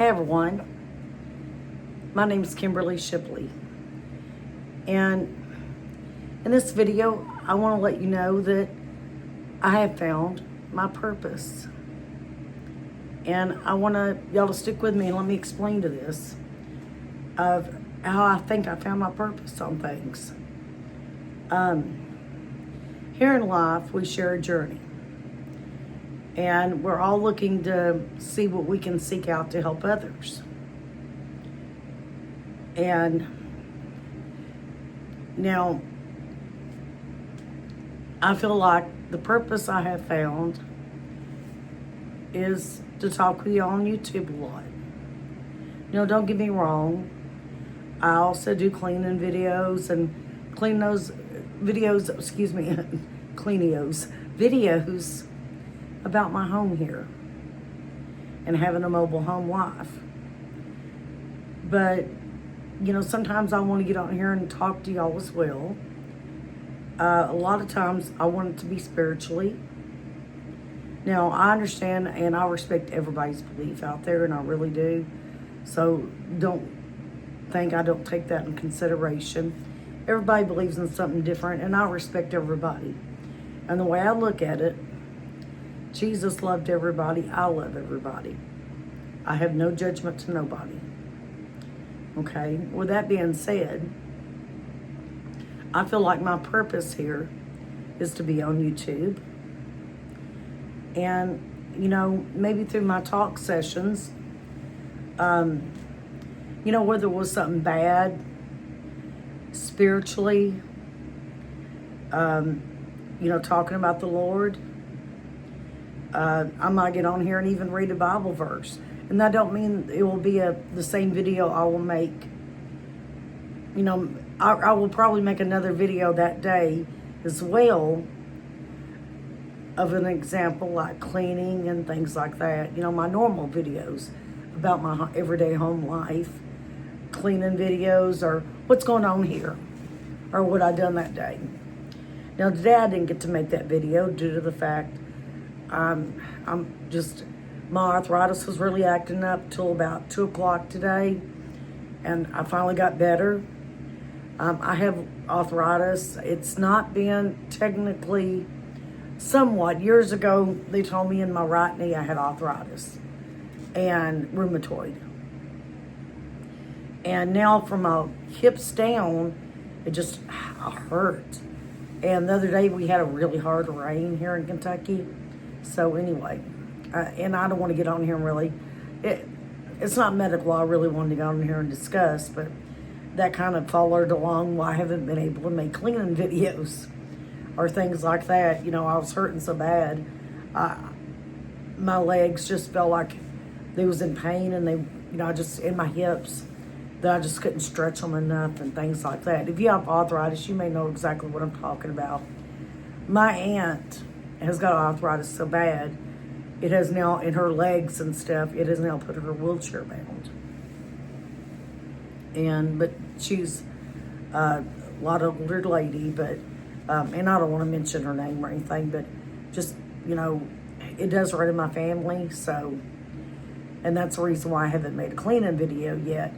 Hey everyone, my name is Kimberly Shipley, and in this video I want to let you know that I have found my purpose, and I want y'all to stick with me and let me explain to this of how I think I found my purpose on things. Here in life we share a journey, and we're all looking to see what we can seek out to help others. And now, I feel like the purpose I have found is to talk with you on YouTube a lot. Don't get me wrong. I also do cleaning videos and clean those videos, videos about my home here and having a mobile home life. But, sometimes I want to get on here and talk to y'all as well. A lot of times I want it to be spiritually. Now, I understand and I respect everybody's belief out there, and I really do. So don't think I don't take that in consideration. Everybody believes in something different, and I respect everybody. And the way I look at it, Jesus loved everybody. I love everybody. I have no judgment to nobody. Okay? With that being said, I feel like my purpose here is to be on YouTube. And, maybe through my talk sessions, whether it was something bad, spiritually, talking about the Lord, I might get on here and even read a Bible verse. And that don't mean it will be the same video I will make. I will probably make another video that day as well of an example like cleaning and things like that. My normal videos about my everyday home life, cleaning videos, or what's going on here, or what I done that day. Now today I didn't get to make that video due to the fact my arthritis was really acting up till about 2 o'clock today, and I finally got better. I have arthritis. It's not been technically, somewhat. Years ago, they told me in my right knee I had arthritis and rheumatoid. And now from my hips down, it just hurt. And the other day we had a really hard rain here in Kentucky. So anyway, and I don't want to get on here and really, it's not medical I really wanted to get on here and discuss, but that kind of followed along why I haven't been able to make cleaning videos or things like that. I was hurting so bad. My legs just felt like they was in pain, and they, just in my hips, that I just couldn't stretch them enough and things like that. If you have arthritis, you may know exactly what I'm talking about. My aunt has got arthritis so bad, it has now, in her legs and stuff, it has now put her wheelchair bound. But she's a lot older lady, but, and I don't want to mention her name or anything, but just, it does run in my family, so, and that's the reason why I haven't made a cleaning video yet.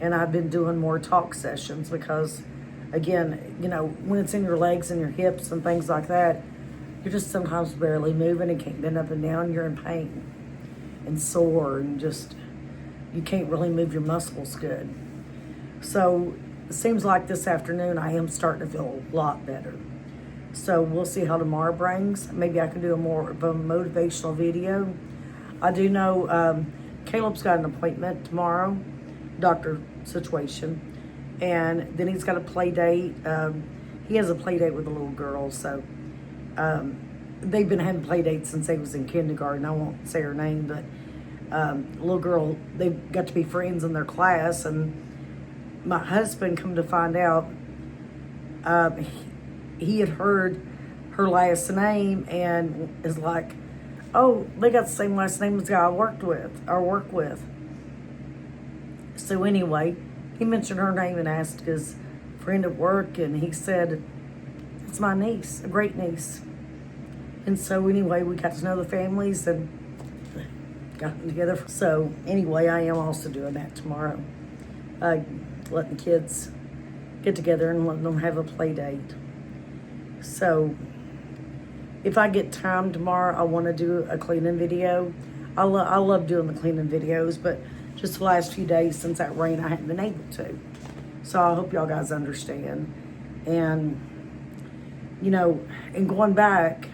And I've been doing more talk sessions because, again, when it's in your legs and your hips and things like that, you're just sometimes barely moving and can't bend up and down. You're in pain and sore, and just, you can't really move your muscles good. So it seems like this afternoon I am starting to feel a lot better. So we'll see how tomorrow brings. Maybe I can do a more of a motivational video. I do know Caleb's got an appointment tomorrow, doctor situation, and then he's got a play date. He has a play date with a little girl, so they've been having play dates since they was in kindergarten. I won't say her name, but little girl, they got to be friends in their class, and my husband, come to find out, he had heard her last name and is like, oh, they got the same last name as the guy I work with. So anyway, he mentioned her name and asked his friend at work, and he said, it's my niece, a great niece. And so anyway, we got to know the families, and gotten together. So anyway, I am also doing that tomorrow. Letting the kids get together and letting them have a play date. So if I get time tomorrow, I want to do a cleaning video. I love doing the cleaning videos, but just the last few days since that rain, I haven't been able to. So I hope y'all guys understand. And, you know, and going back,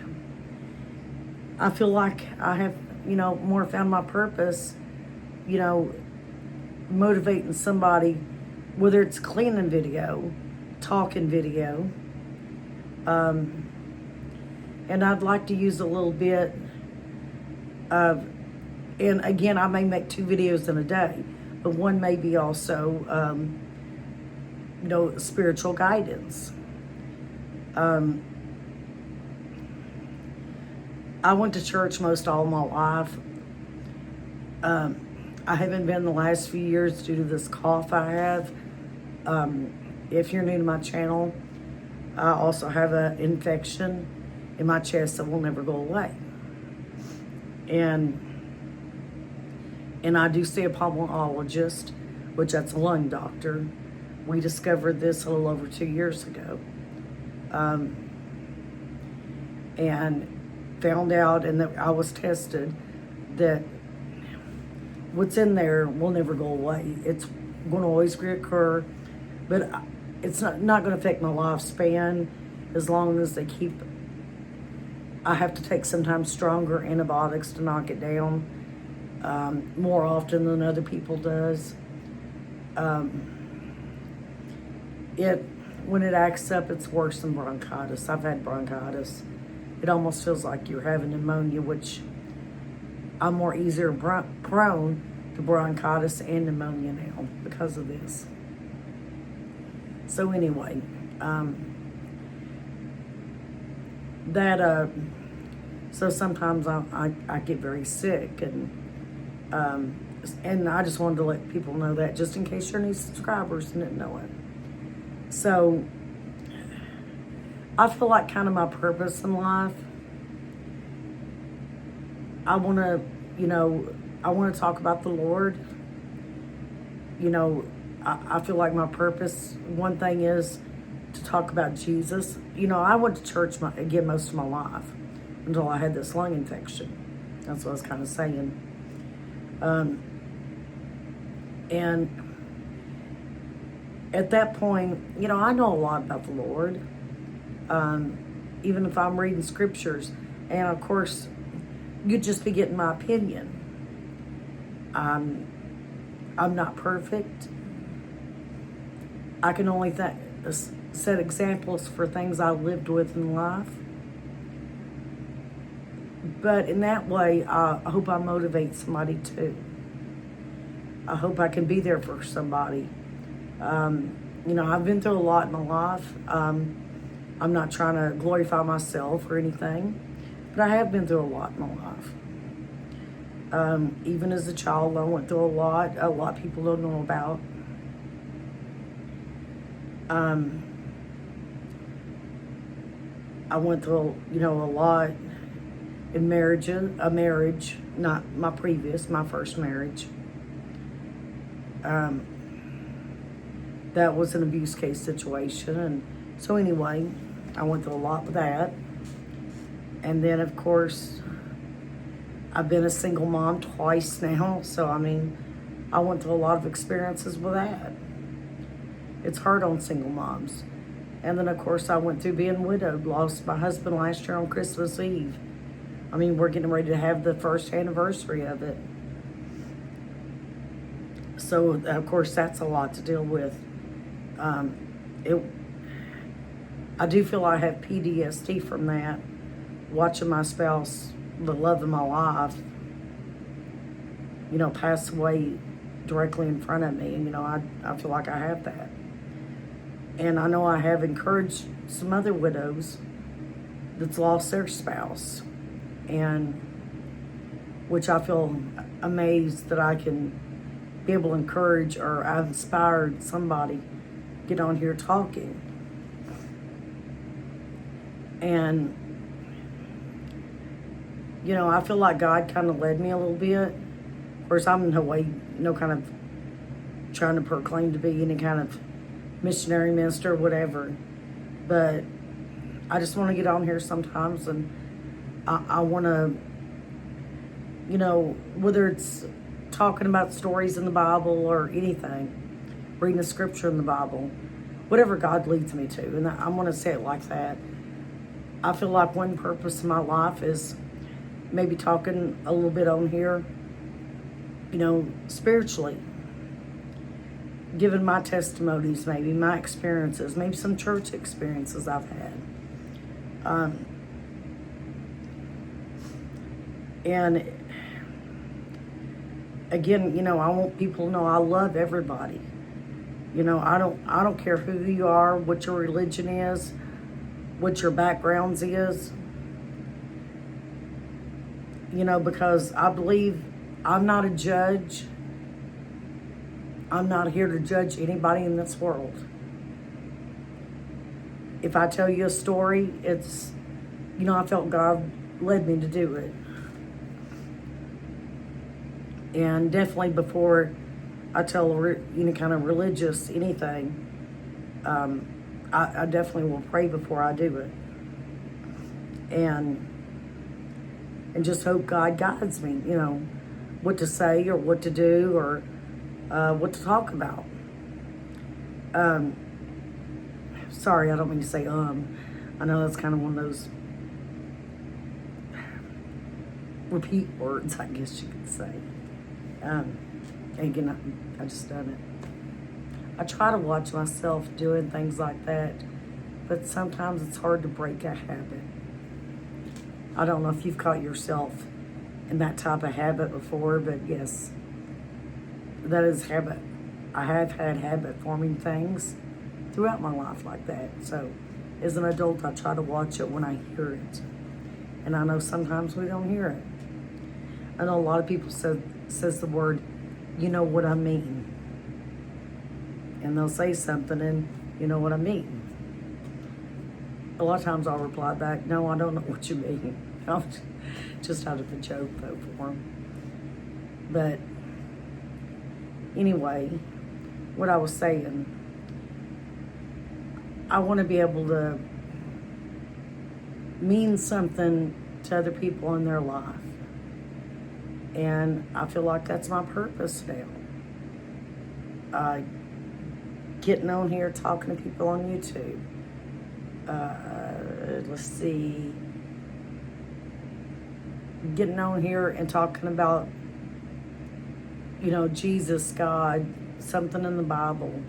I feel like I have, you know, more found my purpose, you know, motivating somebody, whether it's cleaning video, talking video. And I'd like to use a little bit of, and again, I may make 2 videos in a day, but one may be also, you know, spiritual guidance. I went to church most all my life. I haven't been the last few years due to this cough I have. If you're new to my channel, I also have an infection in my chest that will never go away. And I do see a pulmonologist, which that's a lung doctor. We discovered this a little over 2 years ago. And found out, and that I was tested, that what's in there will never go away. It's going to always reoccur, but it's not going to affect my lifespan as long as they keep. I have to take sometimes stronger antibiotics to knock it down, more often than other people does. When it acts up, it's worse than bronchitis. I've had bronchitis. It almost feels like you're having pneumonia, which I'm more easier prone to bronchitis and pneumonia now because of this. So anyway, so sometimes I get very sick, and I just wanted to let people know that, just in case you're new subscribers and didn't know it. So I feel like kind of my purpose in life, I want to, you know, I want to talk about the Lord. You know, I feel like my purpose, one thing is to talk about Jesus. You know, I went to church again most of my life until I had this lung infection. That's what I was kind of saying. And at that point, you know, I know a lot about the Lord. Even if I'm reading scriptures, and of course, you'd just be getting my opinion. I'm not perfect. I can only set examples for things I lived with in life. But in that way, I hope I motivate somebody too. I hope I can be there for somebody. You know, I've been through a lot in my life. I'm not trying to glorify myself or anything, but I have been through a lot in my life. Even as a child, I went through a lot people don't know about. I went through, you know, a lot in a marriage, not my first marriage. That was an abuse case situation, and so anyway, I went through a lot with that. And then, of course, I've been a single mom twice now, so I mean, I went through a lot of experiences with that. It's hard on single moms. And then, of course, I went through being widowed, lost my husband last year on Christmas Eve. I mean, we're getting ready to have the first anniversary of it. So, of course, that's a lot to deal with. I do feel I have PTSD from that, watching my spouse, the love of my life, you know, pass away directly in front of me. And, you know, I feel like I have that. And I know I have encouraged some other widows that's lost their spouse, and which I feel amazed that I can be able to encourage, or I've inspired somebody get on here talking. And, you know, I feel like God kind of led me a little bit course, I'm in no way, no kind of trying to proclaim to be any kind of missionary minister or whatever. But I just want to get on here sometimes, and I want to, you know, whether it's talking about stories in the Bible or anything, reading a scripture in the Bible, whatever God leads me to. And I'm going to say it like that. I feel like one purpose of my life is maybe talking a little bit on here, you know, spiritually, giving my testimonies, maybe my experiences, maybe some church experiences I've had. And again, you know, I want people to know I love everybody. You know, I don't care who you are, what your religion is, what your backgrounds is. You know, because I believe I'm not a judge. I'm not here to judge anybody in this world. If I tell you a story, it's, you know, I felt God led me to do it. And definitely before I tell any kind of religious anything, I definitely will pray before I do it. And just hope God guides me, you know, what to say or what to do or what to talk about. Sorry, I don't mean to say I know that's kind of one of those repeat words, I guess you could say. Again, I just done it. I try to watch myself doing things like that, but sometimes it's hard to break a habit. I don't know if you've caught yourself in that type of habit before, but yes, that is habit. I have had habit forming things throughout my life like that. So as an adult, I try to watch it when I hear it. And I know sometimes we don't hear it. I know a lot of people says the word, you know what I mean. And they'll say something and you know what I mean. A lot of times I'll reply back, no, I don't know what you mean. I'm just out of a joke though for them. But anyway, what I was saying, I want to be able to mean something to other people in their life. And I feel like that's my purpose now. Getting on here, talking to people on YouTube. Let's see. Getting on here and talking about, you know, Jesus, God, something in the Bible,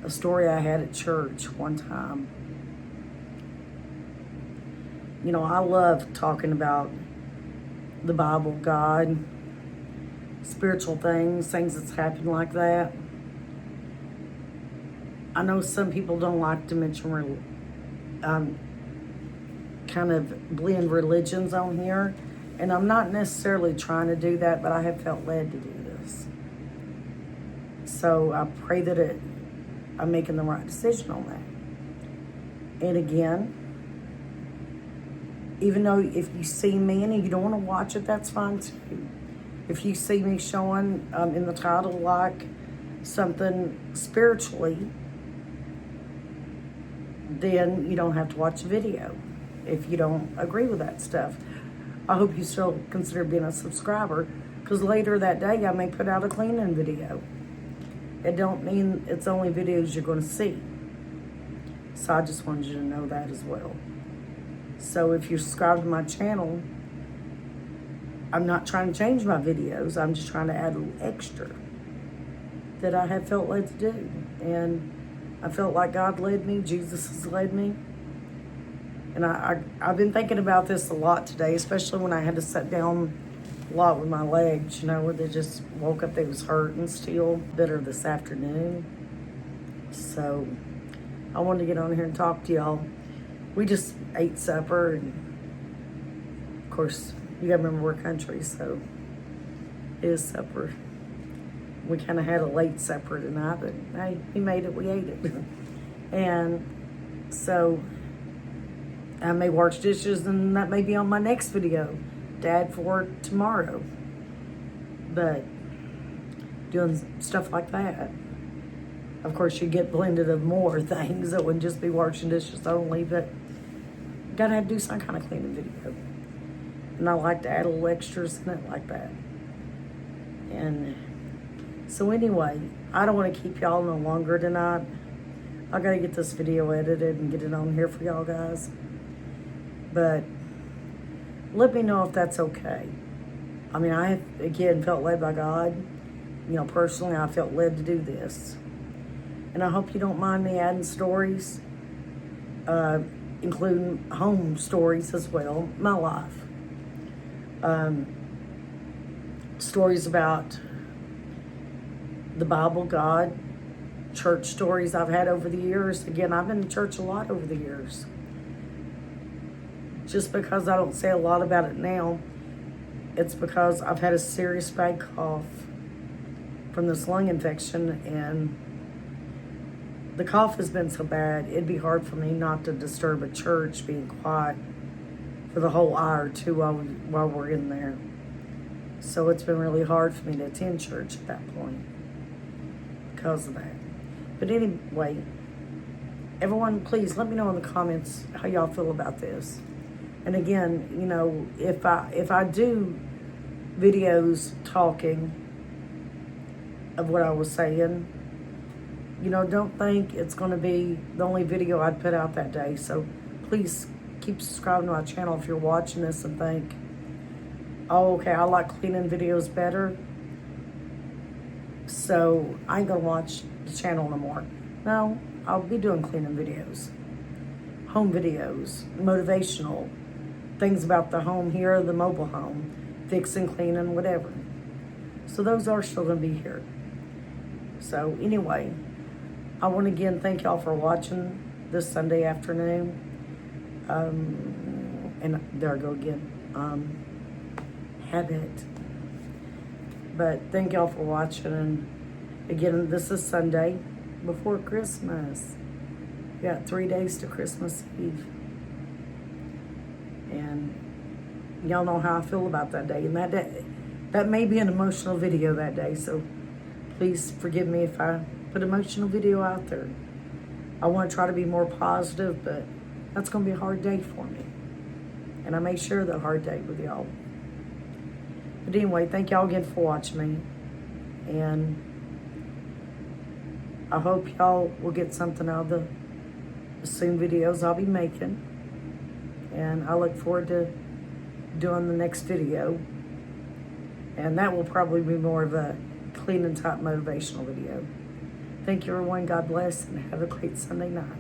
a story I had at church one time. You know, I love talking about the Bible, God, spiritual things that's happened like that. I know some people don't like to mention kind of blend religions on here, and I'm not necessarily trying to do that, but I have felt led to do this. So I pray that I'm making the right decision on that. And again, even though if you see me and you don't want to watch it, that's fine too. If you see me showing in the title like something spiritually, then you don't have to watch the video if you don't agree with that stuff. I hope you still consider being a subscriber, because later that day I may put out a cleaning video. It don't mean it's only videos you're going to see. So I just wanted you to know that as well. So if you're subscribed to my channel, I'm not trying to change my videos. I'm just trying to add a little extra that I have felt led to do. And I felt like God led me, Jesus has led me. And I've been thinking about this a lot today, especially when I had to sit down a lot with my legs, you know, where they just woke up, they was hurting still, better this afternoon. So I wanted to get on here and talk to y'all. We just ate supper, and of course, you gotta remember we're country, so it is supper. We kind of had a late supper tonight, but hey, we made it, we ate it. And so I may wash dishes, and that may be on my next video to add for tomorrow. But doing stuff like that. Of course, you get blended of more things that wouldn't just be washing dishes only, but you gotta have to do some kind of cleaning video. And I like to add little extras in it like that. And so anyway, I don't want to keep y'all no longer tonight. I gotta get this video edited and get it on here for y'all guys. But let me know if that's okay. I mean, I, again, felt led by God. You know, personally, I felt led to do this. And I hope you don't mind me adding stories, including home stories as well, my life. Stories about the Bible, God, church stories I've had over the years. Again, I've been to church a lot over the years. Just because I don't say a lot about it now, it's because I've had a serious bad cough from this lung infection, and the cough has been so bad, it'd be hard for me not to disturb a church being quiet for the whole hour or two while we're in there. So it's been really hard for me to attend church at that point because of that. But anyway, everyone, please let me know in the comments how y'all feel about this. And again, you know, if I do videos talking of what I was saying, you know, don't think it's going to be the only video I'd put out that day. So please keep subscribing to my channel if you're watching this and think, oh, okay, I like cleaning videos better, so I ain't going to watch the channel no more. No, I'll be doing cleaning videos, home videos, motivational, things about the home here, the mobile home, fixing, cleaning, whatever. So those are still going to be here. So anyway, I want to again thank y'all for watching this Sunday afternoon. And there I go again. Habit. But thank y'all for watching. And again, this is Sunday before Christmas. We got 3 days to Christmas Eve. And y'all know how I feel about that day. And that day, that may be an emotional video that day. So please forgive me if I put emotional video out there. I want to try to be more positive, but that's going to be a hard day for me. And I may share that hard day with y'all. But anyway, thank y'all again for watching me. And I hope y'all will get something out of the soon videos I'll be making. And I look forward to doing the next video. And that will probably be more of a cleaning type motivational video. Thank you everyone. God bless and have a great Sunday night.